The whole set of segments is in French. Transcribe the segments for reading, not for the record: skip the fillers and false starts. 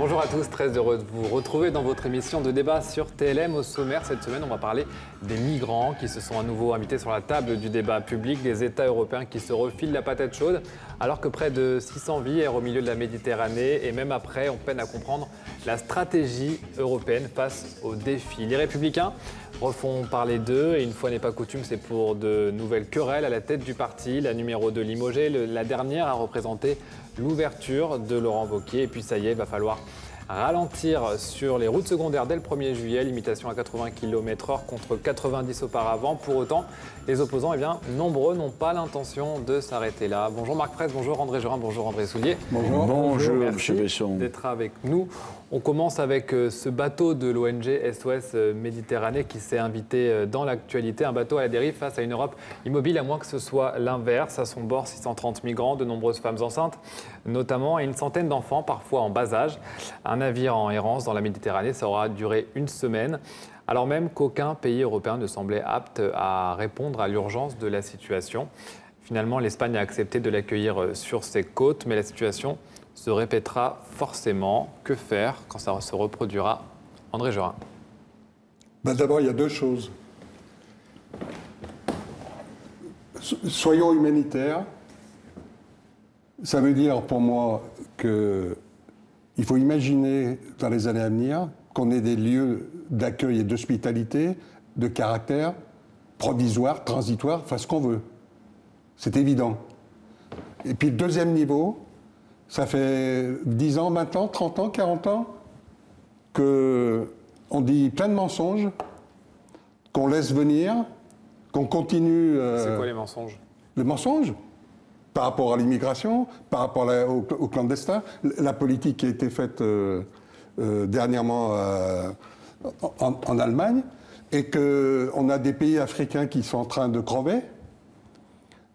Bonjour à tous, très heureux de vous retrouver dans votre émission de débat sur TLM. Au sommaire, cette semaine, on va parler des migrants qui se sont à nouveau invités sur la table du débat public, des États européens qui se refilent la patate chaude, alors que près de 600 vies errent au milieu de la Méditerranée. Et même après, on peine à comprendre la stratégie européenne face aux défis. Les Républicains refont parler d'eux, et une fois n'est pas coutume, c'est pour de nouvelles querelles à la tête du parti. La numéro 2 limogée, la dernière a représenté l'ouverture de Laurent Wauquiez. Et puis ça y est, il va falloir ralentir sur les routes secondaires dès le 1er juillet, limitation à 80 km/h contre 90 auparavant. Pour autant, les opposants, nombreux n'ont pas l'intention de s'arrêter là. Bonjour Marc Fraisse, bonjour André Gerin, bonjour André Soulier. Bonjour. Bonjour Monsieur Besson. D'être avec nous. On commence avec ce bateau de l'ONG SOS Méditerranée qui s'est invité dans l'actualité. Un bateau à la dérive face à une Europe immobile, à moins que ce soit l'inverse. À son bord, 630 migrants, de nombreuses femmes enceintes notamment, et une centaine d'enfants, parfois en bas âge. Un navire en errance dans la Méditerranée, ça aura duré une semaine, alors même qu'aucun pays européen ne semblait apte à répondre à l'urgence de la situation. Finalement, l'Espagne a accepté de l'accueillir sur ses côtes, mais la situation se répétera forcément. Que faire quand ça se reproduira? André Gerin. D'abord, il y a deux choses. Soyons humanitaires. Ça veut dire pour moi qu'il faut imaginer dans les années à venir qu'on ait des lieux d'accueil et d'hospitalité de caractère provisoire, transitoire, enfin ce qu'on veut. C'est évident. Et puis le deuxième niveau, ça fait 10 ans, 20 ans, 30 ans, 40 ans qu'on dit plein de mensonges, qu'on laisse venir, qu'on continue... C'est quoi les mensonges? Les mensonges par rapport à l'immigration, par rapport aux clandestins, la politique qui a été faite dernièrement en Allemagne, et qu'on a des pays africains qui sont en train de crever.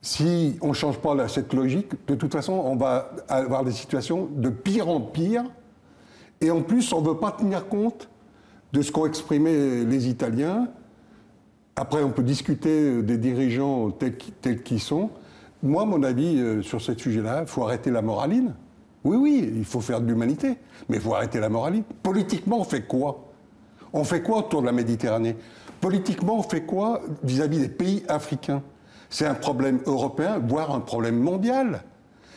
Si on ne change pas cette logique, de toute façon, on va avoir des situations de pire en pire. Et en plus, on ne veut pas tenir compte de ce qu'ont exprimé les Italiens. Après, on peut discuter des dirigeants tels qu'ils sont. Moi, mon avis sur ce sujet-là, il faut arrêter la moraline. Oui, oui, il faut faire de l'humanité, mais il faut arrêter la moraline. Politiquement, on fait quoi? On fait quoi autour de la Méditerranée? Politiquement, on fait quoi vis-à-vis des pays africains? C'est un problème européen, voire un problème mondial.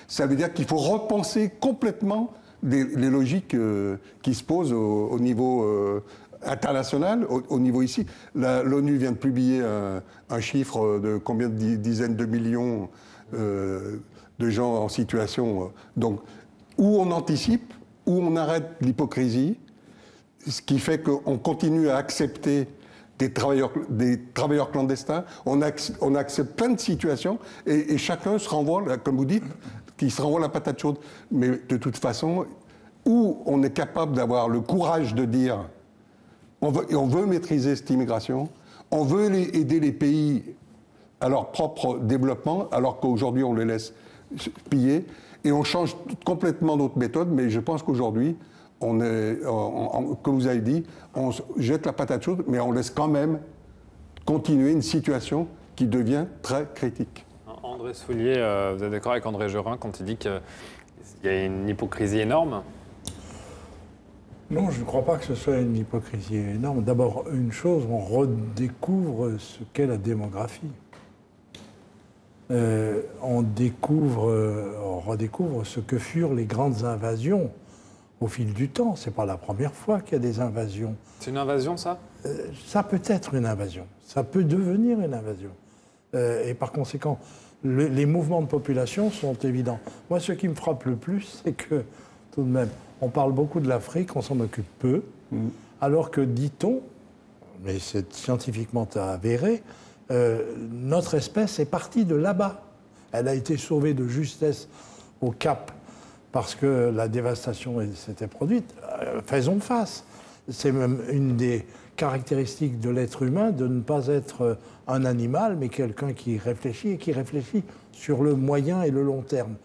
Ça veut dire qu'il faut repenser complètement les logiques qui se posent au niveau international, au niveau ici. L'ONU vient de publier un chiffre de combien de dizaines de millions de gens en situation. Donc, où on anticipe, où on arrête l'hypocrisie, ce qui fait qu'on continue à accepter des travailleurs clandestins, on accepte plein de situations et chacun se renvoie, comme vous dites, qui se renvoie la patate chaude. Mais de toute façon, où on est capable d'avoir le courage de dire on veut maîtriser cette immigration, on veut aider les pays à leur propre développement, alors qu'aujourd'hui on les laisse piller, et on change complètement notre méthode, mais je pense qu'aujourd'hui, comme vous avez dit, on jette la patate chaude, mais on laisse quand même continuer une situation qui devient très critique. André Soulier, vous êtes d'accord avec André Gerin quand il dit qu'il y a une hypocrisie énorme? Non, je ne crois pas que ce soit une hypocrisie énorme. D'abord, une chose, on redécouvre ce qu'est la démographie. On redécouvre ce que furent les grandes invasions au fil du temps. Ce n'est pas la première fois qu'il y a des invasions. C'est une invasion, ça? Ça peut être une invasion. Ça peut devenir une invasion. Et par conséquent, les mouvements de population sont évidents. Moi, ce qui me frappe le plus, c'est que, tout de même, on parle beaucoup de l'Afrique, on s'en occupe peu, alors que, dit-on, mais c'est scientifiquement avéré, notre espèce est partie de là-bas. Elle a été sauvée de justesse au Cap parce que la dévastation s'était produite. Faisons face. C'est même une des caractéristiques de l'être humain de ne pas être un animal, mais quelqu'un qui réfléchit et qui réfléchit sur le moyen et le long terme.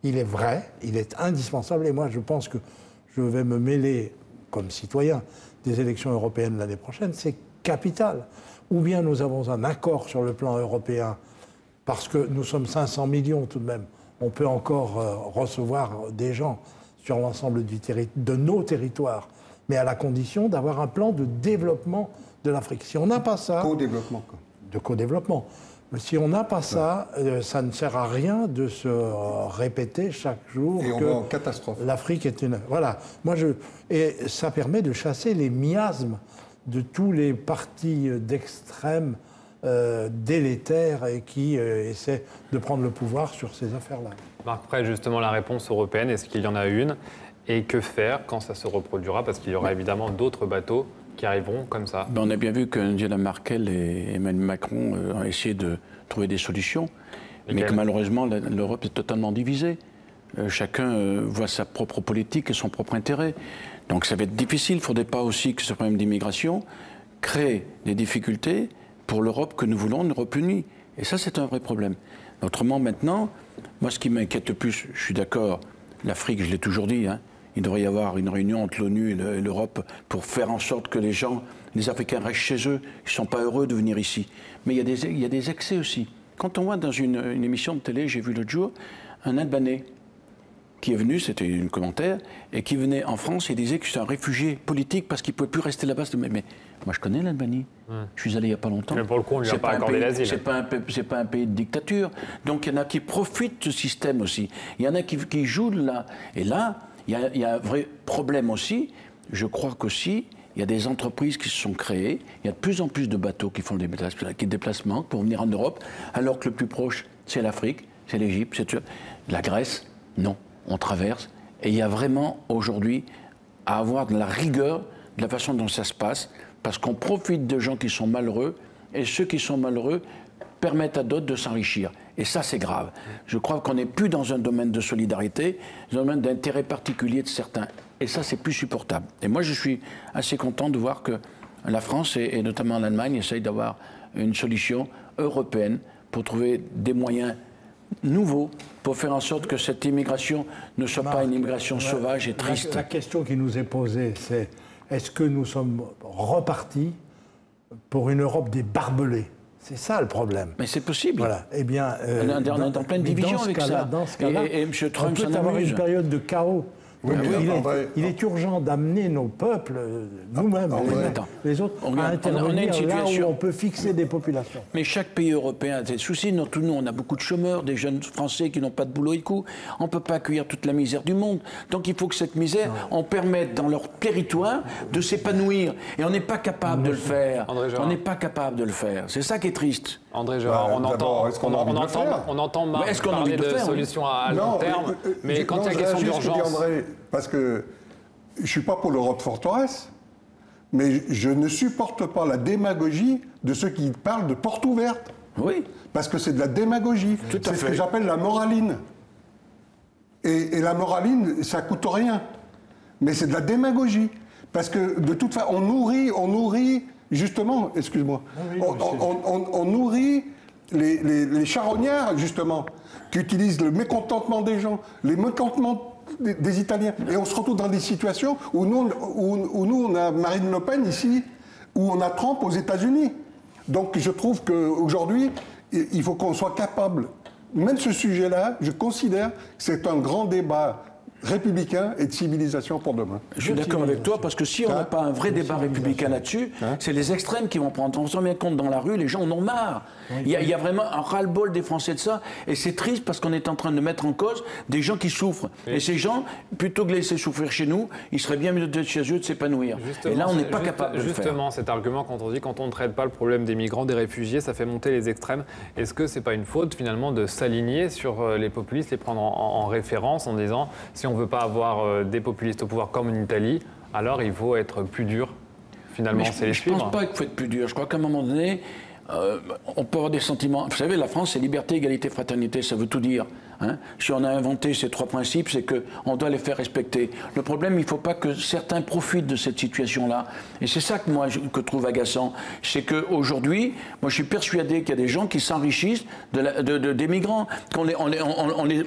Il est vrai, il est indispensable, et moi je pense que je vais me mêler, comme citoyen, des élections européennes l'année prochaine, c'est capital. Ou bien nous avons un accord sur le plan européen, parce que nous sommes 500 millions tout de même, on peut encore recevoir des gens sur l'ensemble de nos territoires, mais à la condition d'avoir un plan de développement de l'Afrique. Si on n'a pas ça... Co-développement, quoi. De co-développement. Mais si on n'a pas ça, ça ne sert à rien de se répéter chaque jour et on que va en catastrophe. L'Afrique est une... Voilà. Et ça permet de chasser les miasmes de tous les partis d'extrême délétères et qui essaient de prendre le pouvoir sur ces affaires-là. Marc Prey, justement, la réponse européenne, est-ce qu'il y en a une? Et que faire quand ça se reproduira? Parce qu'il y aura évidemment d'autres bateaux qui arriveront comme ça. On a bien vu qu'Angela Merkel et Emmanuel Macron ont essayé de trouver des solutions, mais que malheureusement l'Europe est totalement divisée. Chacun voit sa propre politique et son propre intérêt. Donc ça va être difficile. Il ne faudrait pas aussi que ce problème d'immigration crée des difficultés pour l'Europe que nous voulons, une Europe unie. Et ça, c'est un vrai problème. Autrement, maintenant, moi, ce qui m'inquiète le plus, je suis d'accord, l'Afrique, je l'ai toujours dit, hein, il devrait y avoir une réunion entre l'ONU et l'Europe pour faire en sorte que les Africains restent chez eux. Ils ne sont pas heureux de venir ici. Mais il y a des excès aussi. Quand on voit dans une émission de télé, j'ai vu l'autre jour, un Albanais qui est venu, c'était un commentaire, et qui venait en France et disait que c'est un réfugié politique parce qu'il ne pouvait plus rester là-bas. Mais moi, je connais l'Albanie. Je suis allé il n'y a pas longtemps. Mais pour le coup, on ne lui a pas accordé l'asile. C'est pas un pays de dictature. Donc il y en a qui profitent de ce système aussi. Il y en a qui jouent là. Et là, il y a un vrai problème aussi. Je crois qu'aussi, il y a des entreprises qui se sont créées. Il y a de plus en plus de bateaux qui font des déplacements pour venir en Europe, alors que le plus proche, c'est l'Afrique, c'est l'Égypte, c'est la Grèce. Non, on traverse. Et il y a vraiment aujourd'hui à avoir de la rigueur de la façon dont ça se passe, parce qu'on profite de gens qui sont malheureux, et ceux qui sont malheureux permettent à d'autres de s'enrichir. Et ça, c'est grave. Je crois qu'on n'est plus dans un domaine de solidarité, un domaine d'intérêt particulier de certains. Et ça, c'est plus supportable. Et moi, je suis assez content de voir que la France, et notamment l'Allemagne, essayent d'avoir une solution européenne pour trouver des moyens nouveaux pour faire en sorte que cette immigration ne soit pas une immigration sauvage et triste. La question qui nous est posée, c'est est-ce que nous sommes repartis pour une Europe des barbelés? C'est ça le problème. Mais c'est possible. Voilà. Eh bien, on est en pleine division avec ça. Dans ce cas-là, et M. Trump on peut avoir une période de chaos. Oui, il est urgent d'amener nos peuples, nous-mêmes, les autres, à intervenir là où on peut fixer des populations. Mais chaque pays européen a des soucis. Nous, on a beaucoup de chômeurs, des jeunes Français qui n'ont pas de boulot et coup. On ne peut pas accueillir toute la misère du monde. Donc il faut que cette misère, on permette dans leur territoire de s'épanouir. Et on n'est pas capable de le faire. On n'est pas capable de le faire. C'est ça qui est triste. André Gérard, on entend Marc parler de solutions à long terme, mais quand il y a question d'urgence... Parce que je ne suis pas pour l'Europe forteresse, mais je ne supporte pas la démagogie de ceux qui parlent de porte ouverte. Oui. Parce que c'est de la démagogie. C'est ce que j'appelle la moraline. Et la moraline, ça ne coûte rien. Mais c'est de la démagogie. Parce que de toute façon, on nourrit justement, excuse-moi, on nourrit les charognards, justement, qui utilisent le mécontentement des gens, les mécontentements des Italiens. Et on se retrouve dans des situations où nous, on a Marine Le Pen ici, où on a Trump aux États-Unis. Donc je trouve qu'aujourd'hui, il faut qu'on soit capable, même ce sujet-là, je considère que c'est un grand débat républicain et de civilisation pour demain. Je suis d'accord avec toi, parce que si on n'a pas un vrai débat républicain là-dessus, c'est les extrêmes qui vont prendre. On se rend bien compte, dans la rue, les gens en ont marre. Il y a vraiment un ras-le-bol des Français de ça, et c'est triste parce qu'on est en train de mettre en cause des gens qui souffrent. Et ces gens, plutôt que de laisser souffrir chez nous, il serait bien mieux d'être chez eux, de s'épanouir. Et là, on n'est pas capable de le faire. Justement, cet argument, quand on dit quand on ne traite pas le problème des migrants, des réfugiés, ça fait monter les extrêmes. Est-ce que c'est pas une faute, finalement, de s'aligner sur les populistes, les prendre en référence, en disant, si on ne veut pas avoir des populistes au pouvoir comme en Italie, alors il faut être plus dur. Finalement, c'est les suivre. Je ne pense pas qu'il faut être plus dur. Je crois qu'à un moment donné, on peut avoir des sentiments. Vous savez, la France, c'est liberté, égalité, fraternité, ça veut tout dire. Hein. Si on a inventé ces trois principes, c'est qu'on doit les faire respecter. Le problème, il ne faut pas que certains profitent de cette situation-là. Et c'est ça que moi, je trouve agaçant. C'est qu'aujourd'hui, moi, je suis persuadé qu'il y a des gens qui s'enrichissent des migrants.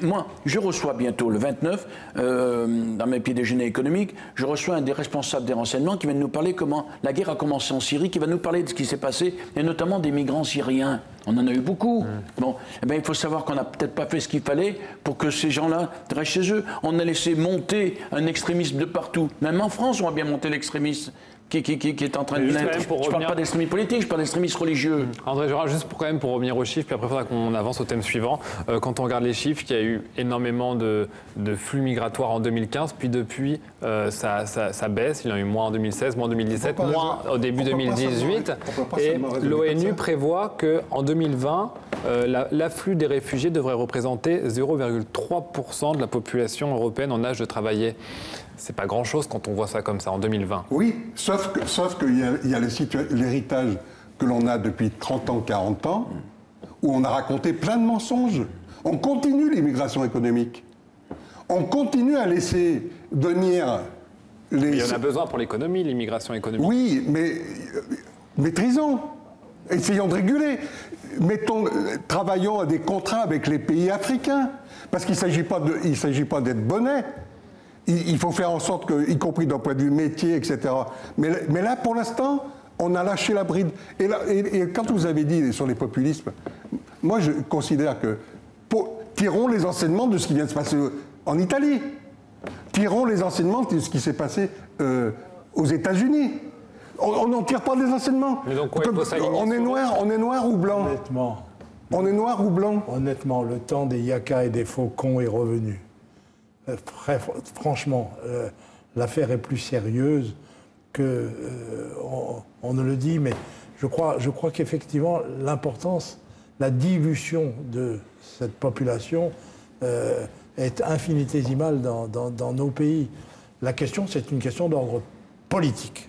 Moi, je reçois bientôt, le 29, dans mes petits déjeuners économiques, je reçois un des responsables des renseignements qui vient de nous parler comment la guerre a commencé en Syrie, qui va nous parler de ce qui s'est passé, et notamment des migrants syriens. On en a eu beaucoup. Bon, eh ben, il faut savoir qu'on n'a peut-être pas fait ce qu'il fallait pour que ces gens-là restent chez eux. On a laissé monter un extrémisme de partout. Même en France, on a bien monté l'extrémisme qui est en train de naître. Je ne parle pas d'extrémisme politique, je parle d'extrémisme religieux. André Gérard, juste pour revenir aux chiffres, puis après il faudra qu'on avance au thème suivant. Quand on regarde les chiffres, il y a eu énormément de flux migratoires en 2015, puis depuis ça baisse. Il y en a eu moins en 2016, moins en 2017, moins au début 2018. Et l'ONU prévoit qu'en 2020, l'afflux des réfugiés devrait représenter 0,3% de la population européenne en âge de travailler. C'est pas grand-chose quand on voit ça comme ça en 2020. Oui, sauf qu'il y a l'héritage que l'on a depuis 30 ans, 40 ans, où on a raconté plein de mensonges. On continue l'immigration économique. On continue à laisser venir les... Il y en a besoin pour l'économie, l'immigration économique. Oui, mais maîtrisons. Essayons de réguler. Travaillons à des contrats avec les pays africains. Parce qu'il ne s'agit pas d'être bonnet. Il faut faire en sorte que, y compris d'un point de vue métier, etc. Mais là, pour l'instant, on a lâché la bride. Et quand vous avez dit sur les populismes, moi, je considère que tirons les enseignements de ce qui vient de se passer en Italie. Tirons les enseignements de ce qui s'est passé aux États-Unis. On n'en tire pas des enseignements. Mais donc, quoi, on est noir ou blanc. Honnêtement. On est noir ou blanc. Honnêtement, le temps des yakas et des faucons est revenu. Franchement, l'affaire est plus sérieuse que on ne le dit, mais je crois qu'effectivement l'importance, la dilution de cette population est infinitésimale dans nos pays. La question, c'est une question d'ordre politique,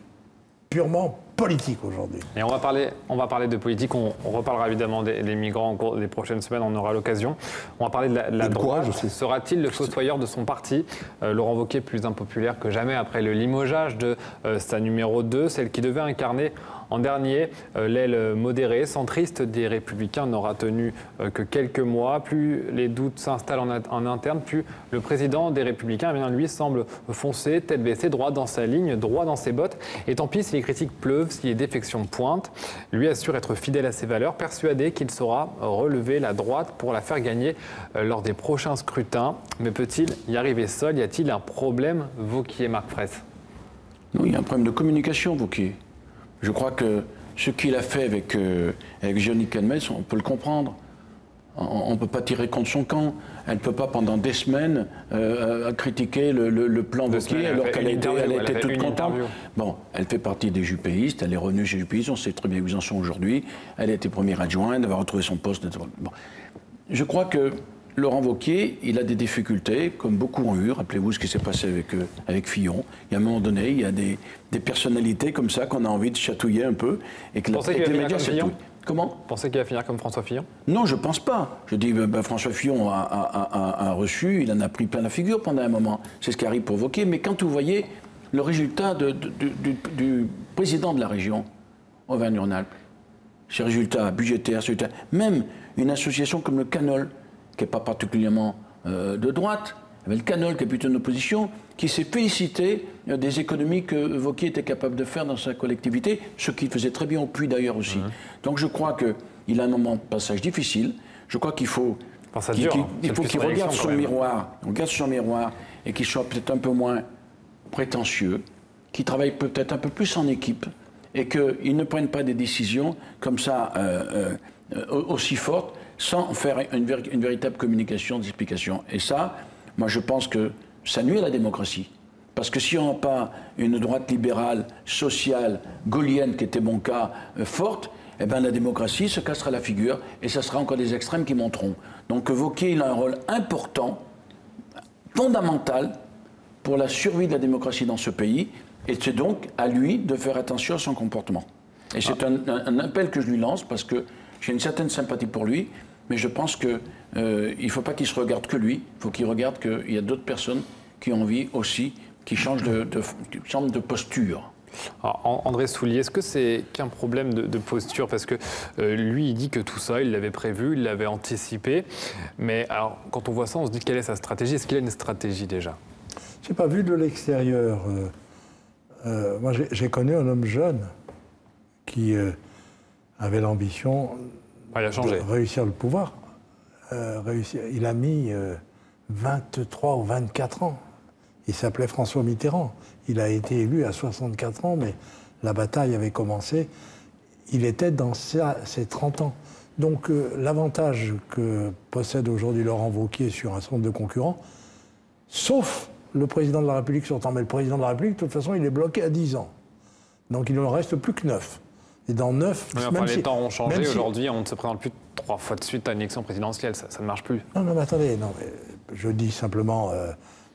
purement politique aujourd'hui. Et on va parler de politique, on reparlera évidemment des migrants au cours des prochaines semaines, on aura l'occasion. On va parler de la droite. Sera-t-il le fossoyeur de son parti? Laurent Wauquiez, plus impopulaire que jamais après le limogeage de sa numéro 2, celle qui devait incarner en dernier l'aile modérée, centriste des Républicains, n'aura tenu que quelques mois. Plus les doutes s'installent en interne, plus le président des Républicains, eh bien, lui, semble foncer, tête baissée, droit dans sa ligne, droit dans ses bottes. Et tant pis si les critiques pleuvent, si les défections pointent. Lui assure être fidèle à ses valeurs, persuadé qu'il saura relever la droite pour la faire gagner lors des prochains scrutins. Mais peut-il y arriver seul? Y a-t-il un problème, Wauquiez, Marc Fraisse? Non, il y a un problème de communication, Wauquiez. Je crois que ce qu'il a fait avec Véronique Calmès, on peut le comprendre. On ne peut pas tirer contre son camp. Elle ne peut pas, pendant des semaines, critiquer le plan Wauquiez, alors qu'elle était toute contente. Bon, elle fait partie des jupéistes, elle est revenue chez les jupéistes, on sait très bien où ils en sont aujourd'hui. Elle a été première adjointe, elle va retrouver son poste. Bon. Je crois que Laurent Wauquiez, il a des difficultés, comme beaucoup ont eu. Rappelez-vous ce qui s'est passé avec Fillon. Il y a un moment donné, il y a des personnalités comme ça qu'on a envie de chatouiller un peu. Et que les médias chatouillent. Comment? Vous pensez qu'il va finir comme François Fillon? Non, je ne pense pas. Je dis, François Fillon a reçu, il en a pris plein la figure pendant un moment. C'est ce qui arrive pour Wauquiez. Mais quand vous voyez le résultat du président de la région, Auvergne-Rhône-Alpes, ces résultats budgétaires, même une association comme le Canol, qui n'est pas particulièrement de droite, le Canol, qui est plutôt une opposition, qui s'est félicité des économies que Wauquiez était capable de faire dans sa collectivité, ce qu'il faisait très bien au Puy d'ailleurs aussi. Donc je crois qu'il a un moment de passage difficile. Je crois qu'il faut qu'il regarde son miroir, et qu'il soit peut-être un peu moins prétentieux, qu'il travaille peut-être un peu plus en équipe, et qu'il ne prenne pas des décisions comme ça aussi fortes, sans faire une véritable communication, d'explication. Et ça, moi je pense que ça nuit à la démocratie. Parce que si on n'a pas une droite libérale, sociale, gaulienne, qui était mon cas, forte, eh ben la démocratie se cassera la figure et ça sera encore des extrêmes qui monteront. Donc Wauquiez, il a un rôle important, fondamental, pour la survie de la démocratie dans ce pays. Et c'est donc à lui de faire attention à son comportement. Et c'est un appel que je lui lance parce que j'ai une certaine sympathie pour lui, mais je pense qu'il ne faut pas qu'il se regarde que lui, il faut qu'il regarde qu'il y a d'autres personnes qui ont envie aussi, qui changent de posture. Alors, André Soulier, est-ce que c'est qu'un problème de posture? Parce que lui, il dit que tout ça, il l'avait prévu, il l'avait anticipé. Mais alors, quand on voit ça, on se dit quelle est sa stratégie? Est-ce qu'il a une stratégie déjà? Je n'ai pas vu de l'extérieur. Moi, j'ai connu un homme jeune qui avait l'ambition Il a changé. de réussir le pouvoir. Il a mis 23 ou 24 ans. Il s'appelait François Mitterrand. Il a été élu à 64 ans, mais la bataille avait commencé. Il était dans ses 30 ans. Donc l'avantage que possède aujourd'hui Laurent Wauquiez sur un certain nombre de concurrents, sauf le président de la République sortant, mais le président de la République, de toute façon, il est bloqué à 10 ans. Donc il ne reste plus que 9. Et dans 9... Oui, enfin, les temps ont changé. Aujourd'hui, on ne se présente plus 3 fois de suite à une élection présidentielle. Ça ne marche plus. Non, mais attendez. Non, mais je dis simplement,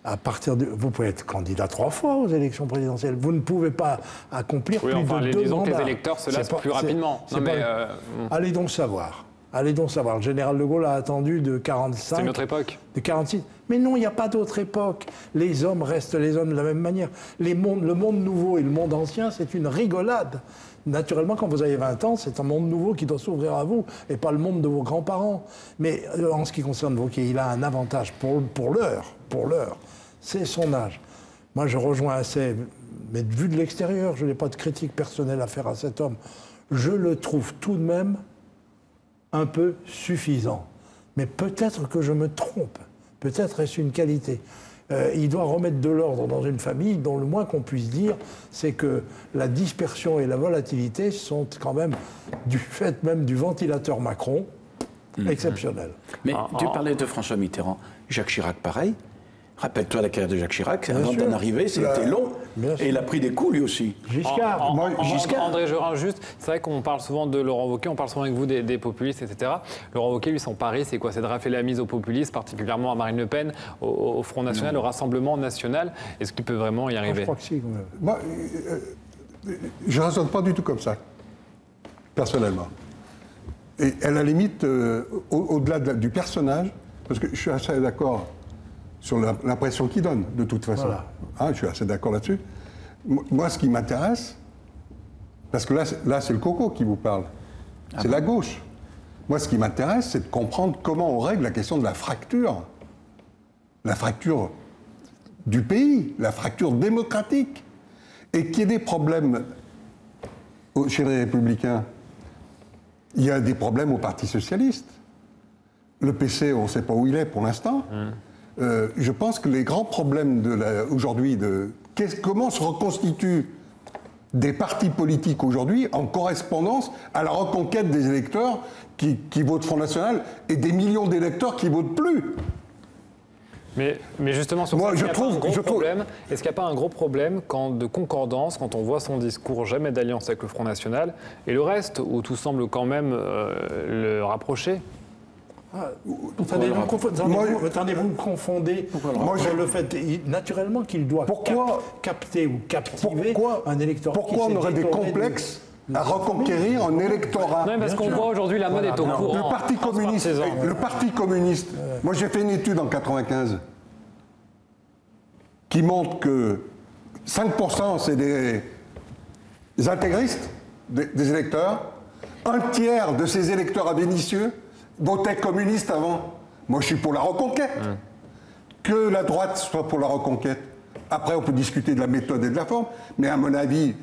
à partir de... Vous pouvez être candidat 3 fois aux élections présidentielles. Vous ne pouvez pas accomplir plus de 2 mandats. Disons que les électeurs se lassent plus rapidement. Allez donc savoir. Allez donc savoir. Le général de Gaulle a attendu de 45... C'est une autre époque. De 46. Mais non, il n'y a pas d'autre époque. Les hommes restent les hommes de la même manière. Le monde nouveau et le monde ancien, c'est une rigolade. Naturellement, quand vous avez 20 ans, c'est un monde nouveau qui doit s'ouvrir à vous et pas le monde de vos grands-parents. Mais en ce qui concerne Wauquiez, il a un avantage pour l'heure, c'est son âge. Moi, je rejoins assez, mais vu de l'extérieur, je n'ai pas de critique personnelle à faire à cet homme. Je le trouve tout de même un peu suffisant. Mais peut-être que je me trompe. Peut-être est-ce une qualité. Il doit remettre de l'ordre dans une famille dont le moins qu'on puisse dire, c'est que la dispersion et la volatilité sont quand même, du fait même du ventilateur Macron, exceptionnels. Mais tu parlais de François Mitterrand. Jacques Chirac, pareil. Rappelle-toi la carrière de Jacques Chirac. Avant d'en arriver, c'était long. Et il a pris des coups, lui aussi. Giscard. André Gerin, juste, c'est vrai qu'on parle souvent de Laurent Wauquiez, on parle souvent avec vous des populistes, etc. Laurent Wauquiez, lui, son pari, c'est quoi? C'est de rafler la mise aux populistes, particulièrement à Marine Le Pen, au Front National, au Rassemblement National. Est-ce qu'il peut vraiment y arriver? Je crois que si, quand même. Moi, je ne raisonne pas du tout comme ça, personnellement. Et à la limite, au-delà du personnage, parce que je suis assez d'accord sur l'impression qu'il donne, de toute façon. Voilà. Hein, je suis assez d'accord là-dessus. Moi, ce qui m'intéresse, parce que là c'est le coco qui vous parle, c'est la gauche. Moi, ce qui m'intéresse, c'est de comprendre comment on règle la question de la fracture du pays, la fracture démocratique. Et qu'il y ait des problèmes chez les Républicains, il y a des problèmes au Parti Socialiste. Le PC, on ne sait pas où il est pour l'instant. Je pense que les grands problèmes aujourd'hui, comment se reconstituent des partis politiques aujourd'hui en correspondance à la reconquête des électeurs qui votent Front National et des millions d'électeurs qui votent plus. Mais justement, sur ça, est-ce qu'il n'y a pas un gros problème de concordance quand on voit son discours jamais d'alliance avec le Front National et le reste, où tout semble quand même le rapprocher? Attendez, vous me confondez. Moi, le fait naturellement qu'il doit capter ou captiver un électorat. Pourquoi on aurait des complexes à reconquérir un électorat? Non, parce qu'on voit aujourd'hui la mode est au courant. Le Parti communiste, moi j'ai fait une étude en 95 qui montre que 5% c'est des intégristes, des électeurs. Un tiers de ces électeurs bénitieux votaient communistes avant. Moi, je suis pour la reconquête. Que la droite soit pour la reconquête. Après, on peut discuter de la méthode et de la forme, mais à mon avis,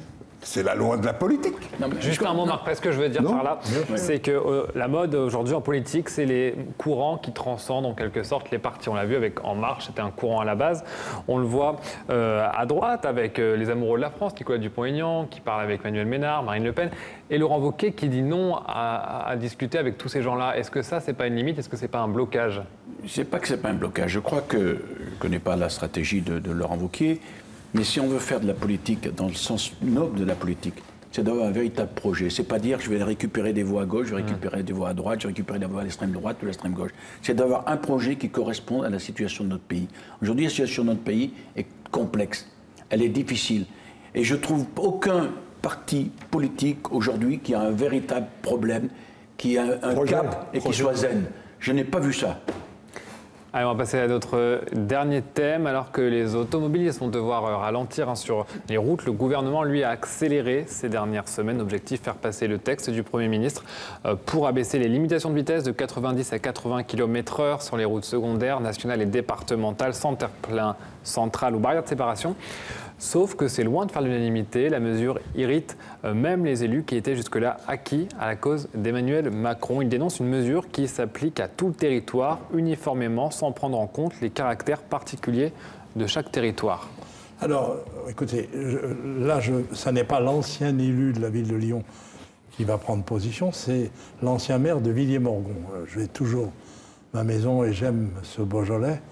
c'est la loi de la politique. Juste un mot, Marc, ce que je veux dire par là, c'est que la mode aujourd'hui en politique, c'est les courants qui transcendent en quelque sorte les partis. On l'a vu avec En Marche, c'était un courant à la base. On le voit à droite avec les amoureux de la France, Nicolas Dupont-Aignan, qui parle avec Manuel Ménard, Marine Le Pen, et Laurent Wauquiez qui dit non à discuter avec tous ces gens-là. Est-ce que ça, c'est pas une limite? Est-ce que c'est pas un blocage? Je ne sais pas que c'est pas un blocage. Je crois que je ne connais pas la stratégie de Laurent Wauquiez. Mais si on veut faire de la politique dans le sens noble de la politique, c'est d'avoir un véritable projet. C'est pas dire je vais récupérer des voix à gauche, je vais récupérer des voix à droite, je vais récupérer des voix à l'extrême droite ou à l'extrême gauche. C'est d'avoir un projet qui corresponde à la situation de notre pays. Aujourd'hui, la situation de notre pays est complexe, elle est difficile. Et je trouve aucun parti politique aujourd'hui qui a un véritable problème, qui a un cap et qui soit zen. Je n'ai pas vu ça. Allez, on va passer à notre dernier thème. Alors que les automobilistes vont devoir ralentir sur les routes, le gouvernement, lui, a accéléré ces dernières semaines. Objectif, faire passer le texte du Premier ministre pour abaisser les limitations de vitesse de 90 à 80 km/h sur les routes secondaires, nationales et départementales, sans terre-plein central ou barrière de séparation. Sauf que c'est loin de faire l'unanimité. La mesure irrite même les élus qui étaient jusque-là acquis à la cause d'Emmanuel Macron. Il dénonce une mesure qui s'applique à tout le territoire uniformément sans prendre en compte les caractères particuliers de chaque territoire. Alors, écoutez, ça n'est pas l'ancien élu de la ville de Lyon qui va prendre position, c'est l'ancien maire de Villiers-Morgon. Je vais toujours ma maison et j'aime ce Beaujolais.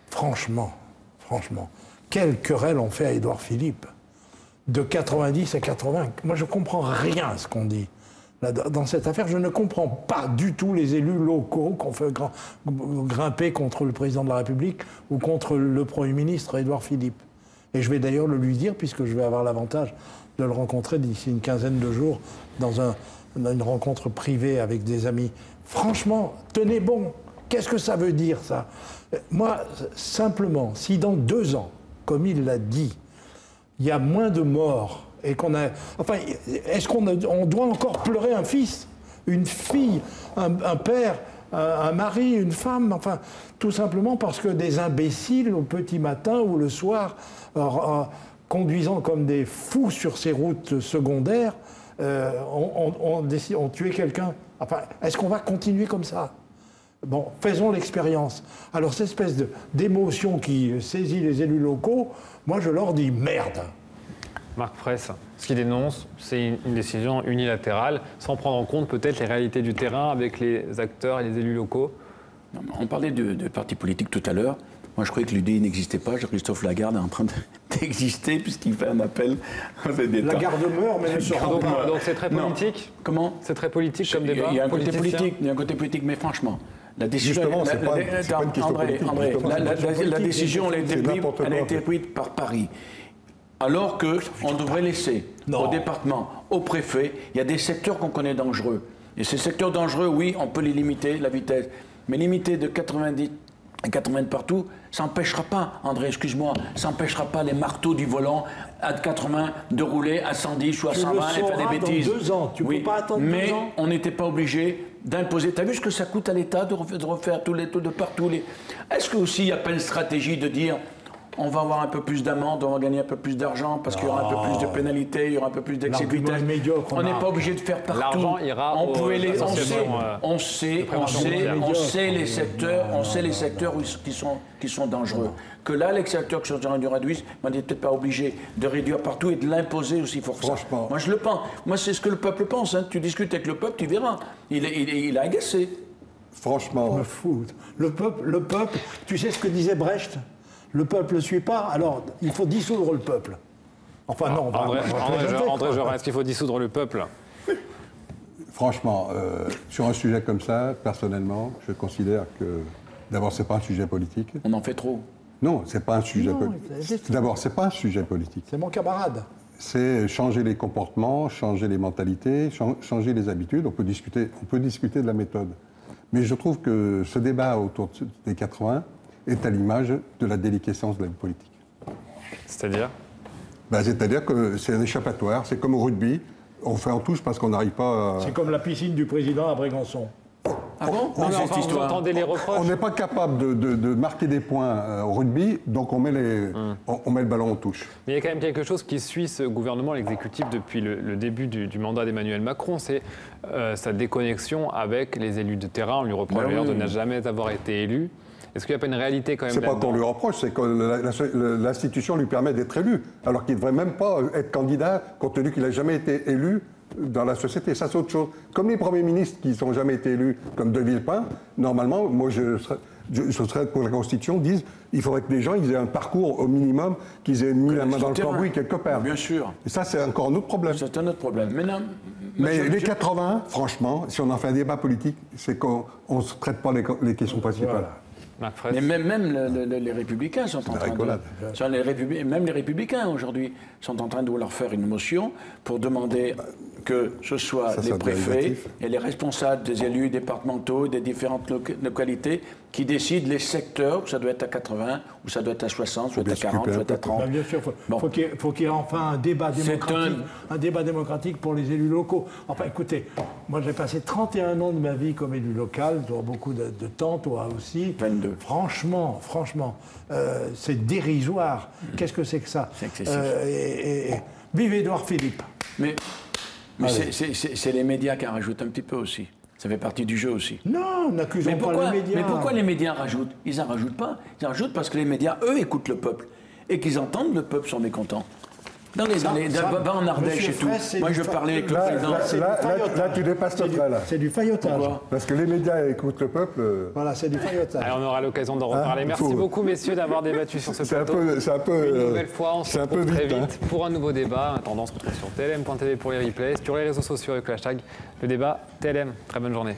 Franchement, quelle querelle on fait à Édouard Philippe. De 90 à 80, moi je ne comprends rien à ce qu'on dit. Là, dans cette affaire, je ne comprends pas du tout les élus locaux qu'on fait grimper contre le président de la République ou contre le Premier ministre Édouard Philippe. Et je vais d'ailleurs le lui dire, puisque je vais avoir l'avantage de le rencontrer d'ici une quinzaine de jours dans une rencontre privée avec des amis. Franchement, tenez bon. Qu'est-ce que ça veut dire, ça? Moi, simplement, si dans 2 ans, comme il l'a dit, il y a moins de morts et qu'on a... Enfin, est-ce qu'on doit encore pleurer un fils, une fille, un père, un mari, une femme? Enfin, tout simplement parce que des imbéciles, au petit matin ou le soir, conduisant comme des fous sur ces routes secondaires, ont tué quelqu'un. Enfin, est-ce qu'on va continuer comme ça? Bon, faisons l'expérience. Alors, cette espèce d'émotion qui saisit les élus locaux, moi, je leur dis merde. Marc Fraisse, ce qu'il dénonce, c'est une décision unilatérale, sans prendre en compte peut-être les réalités du terrain avec les acteurs et les élus locaux. Non, on parlait de partis politiques tout à l'heure. Moi, je croyais que l'UDI n'existait pas. Jean-Christophe Lagarde est en train d'exister puisqu'il fait un appel. Lagarde meurt, mais ne se rend pas. Donc c'est très politique. Non. Comment? C'est très politique comme débat. Il y a un côté politique, mais franchement, la décision. Justement, c'est pas une question politique. André, la décision, elle a été prise par Paris. Alors qu'on devrait laisser au département, au préfet, il y a des secteurs qu'on connaît dangereux. Et ces secteurs dangereux, oui, on peut les limiter, la vitesse. Mais limiter de 90 à 80 partout, ça n'empêchera pas, André, excuse-moi, ça n'empêchera pas les marteaux du volant à 80 de rouler à 110 ou à 120 et faire des bêtises. Dans 2 ans, tu peux pas attendre 2 ans. Mais on n'était pas obligé d'imposer. Tu as vu ce que ça coûte à l'État de refaire tous les taux de partout Est-ce que aussi il n'y a pas une stratégie de dire on va avoir un peu plus d'amende, on va gagner un peu plus d'argent parce qu'il y aura un peu plus de pénalités, il y aura un peu plus d'excès de vitesse. On n'est pas obligé de faire partout. L'argent ira on sait les secteurs qui sont dangereux. Que là, les secteurs qui sont dangereux réduisent, on n'est peut-être pas obligé de réduire partout et de l'imposer aussi forcément. Moi, je le pense. Moi, c'est ce que le peuple pense. Hein. Tu discutes avec le peuple, tu verras. Il est agacé. Franchement. Je me fous. Le peuple, tu sais ce que disait Brecht? Le peuple ne suit pas, alors il faut dissoudre le peuple. Enfin non, André Geoffrin, est-ce qu'il faut dissoudre le peuple? Franchement, sur un sujet comme ça, personnellement, je considère que d'abord, c'est pas un sujet politique. On en fait trop. Non, c'est pas un sujet politique. D'abord, c'est pas un sujet politique. C'est mon camarade. C'est changer les comportements, changer les mentalités, changer les habitudes. On peut discuter de la méthode. Mais je trouve que ce débat autour des 80 est à l'image de la déliquescence de la vie politique. C'est-à-dire? C'est-à-dire que c'est un échappatoire, c'est comme au rugby, on fait en touche parce qu'on n'arrive pas à... C'est comme la piscine du président à Brégançon. Ah bon? Vous entendez les reproches? On n'est pas capable de marquer des points au rugby, donc on met le ballon en touche. Mais il y a quand même quelque chose qui suit ce gouvernement, l'exécutif, depuis le début du mandat d'Emmanuel Macron, c'est sa déconnexion avec les élus de terrain. On lui reproche d'ailleurs de ne jamais avoir été élu. Est-ce qu'il n'y a pas une réalité quand même? C'est pas qu'on lui reproche, c'est que l'institution lui permet d'être élu, alors qu'il ne devrait même pas être candidat, compte tenu qu'il n'a jamais été élu dans la société. Ça, c'est autre chose. Comme les premiers ministres qui n'ont jamais été élus, comme De Villepin, normalement, moi, je serais pour la Constitution, disent il faudrait que les gens ils aient un parcours au minimum, qu'ils aient mis la main dans le cambouis quelque part. Bien sûr. Et ça, c'est encore un autre problème. C'est un autre problème. Mais les 80, franchement, si on en fait un débat politique, c'est qu'on ne se traite pas les questions principales. Voilà. Mais même les Républicains sont en train de... Même les Républicains, aujourd'hui, sont en train de vouloir faire une motion pour demander que ce soit les préfets et les responsables des élus départementaux des différentes localités qui décide les secteurs, ça doit être à 80, ou ça doit être à 60, soit à 40, soit à 30. Ben, bien sûr, Bon. faut qu'il y ait enfin un débat démocratique pour les élus locaux. Enfin, écoutez, moi j'ai passé 31 ans de ma vie comme élu local, toi beaucoup de temps, toi aussi. 22. Franchement, c'est dérisoire. Qu'est-ce que c'est que ça? C'est excessif. Vive Édouard Philippe. Mais c'est les médias qui en rajoutent un petit peu aussi. Ça fait partie du jeu aussi. Non, n'accusons pas les médias. Mais pourquoi les médias rajoutent? Ils n'en rajoutent pas. Ils en rajoutent parce que les médias, eux, écoutent le peuple. Et qu'ils entendent le peuple sont mécontents. Va en Ardèche et tout. Moi, je parlais avec le président. Là, tu dépasses le trait, là. C'est du faillotage. Pourquoi? Parce que les médias écoutent le peuple. Voilà, c'est du faillotage. Allez, on aura l'occasion d'en reparler. Merci beaucoup, messieurs, d'avoir débattu sur ce plateau. Une nouvelle fois, on se retrouve très vite pour un nouveau débat. En attendant, on se retrouve sur tlm.tv pour les replays, sur les réseaux sociaux avec le hashtag le débat TLM. Très bonne journée.